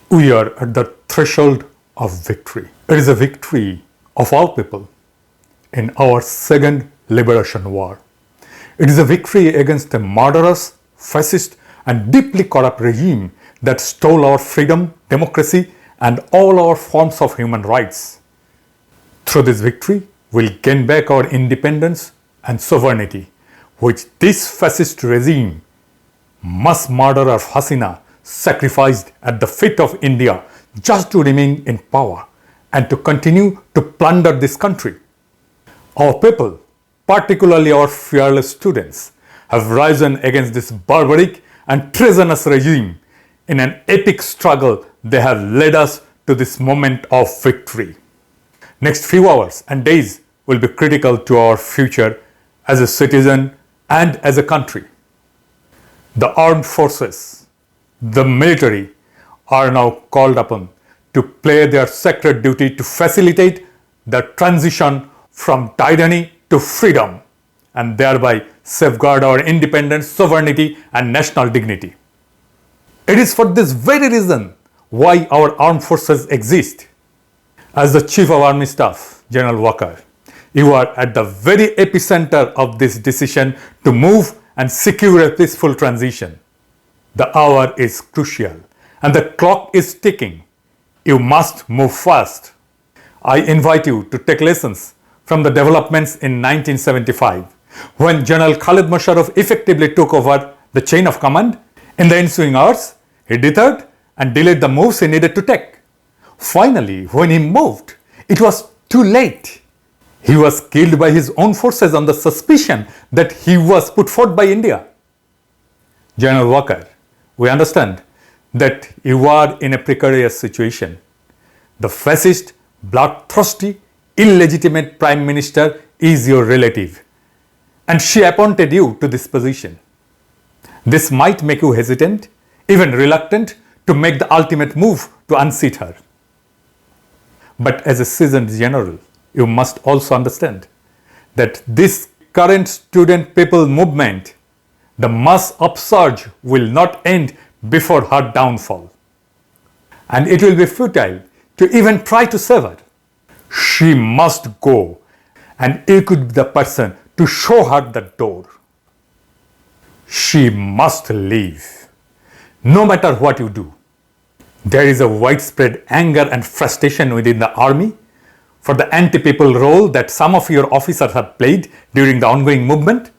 We are at the threshold of victory. It is a victory of all people in our second liberation war. It is a victory against a murderous, fascist, and deeply corrupt regime that stole our freedom, democracy, and all our forms of human rights. Through this victory, we'll gain back our independence and sovereignty, which this fascist regime, mass murderer Hasina, sacrificed at the feet of India just to remain in power and to continue to plunder this country. Our people, particularly our fearless students, have risen against this barbaric and treasonous regime. In an epic struggle, they have led us to this moment of victory. Next few hours and days will be critical to our future as a citizen and as a country. The armed forces, the military, are now called upon to play their sacred duty to facilitate the transition from tyranny to freedom and thereby safeguard our independence, sovereignty, and national dignity. It is for this very reason why our armed forces exist. As the Chief of Army Staff, General Walker, you are at the very epicenter of this decision to move and secure a peaceful transition. The hour is crucial and the clock is ticking. You must move fast. I invite you to take lessons from the developments in 1975 when General Khalid Musharraf effectively took over the chain of command. In the ensuing hours, he deterred and delayed the moves he needed to take. Finally, when he moved, it was too late. He was killed by his own forces on the suspicion that he was put forth by India. General Walker, we understand that you are in a precarious situation. The fascist, bloodthirsty, illegitimate Prime Minister is your relative, and she appointed you to this position. This might make you hesitant, even reluctant to make the ultimate move to unseat her. But as a seasoned general, you must also understand that this current student people movement, the mass upsurge, will not end before her downfall. And it will be futile to even try to save her. She must go, and you could be the person to show her the door. She must leave, no matter what you do. There is a widespread anger and frustration within the army for the anti-people role that some of your officers have played during the ongoing movement.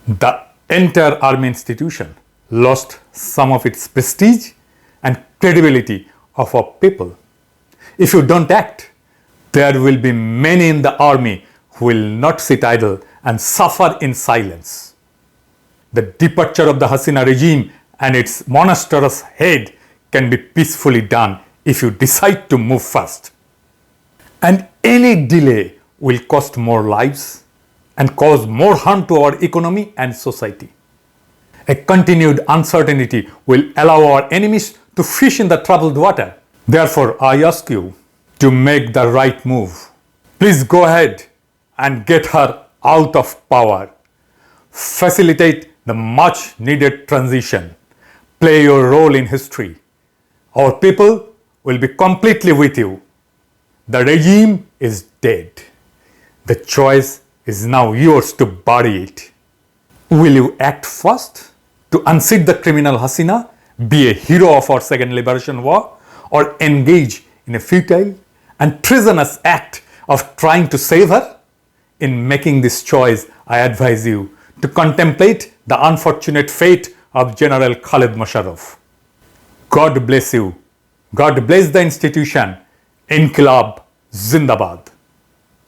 The entire army institution lost some of its prestige and credibility of our people. If you don't act, there will be many in the army who will not sit idle and suffer in silence. The departure of the Hasina regime and its monstrous head can be peacefully done if you decide to move fast. And any delay will cost more lives and cause more harm to our economy and society. A continued uncertainty will allow our enemies to fish in the troubled water. Therefore, I ask you to make the right move. Please go ahead and get her out of power. Facilitate the much needed transition. Play your role in history. Our people will be completely with you. The regime is dead. The choice is now yours to bury it. Will you act fast to unseat the criminal Hasina, be a hero of our second liberation war, or engage in a futile and treasonous act of trying to save her? In making this choice, I advise you to contemplate the unfortunate fate of General Khalid Musharraf. God bless you. God bless the institution. Inqilab Zindabad.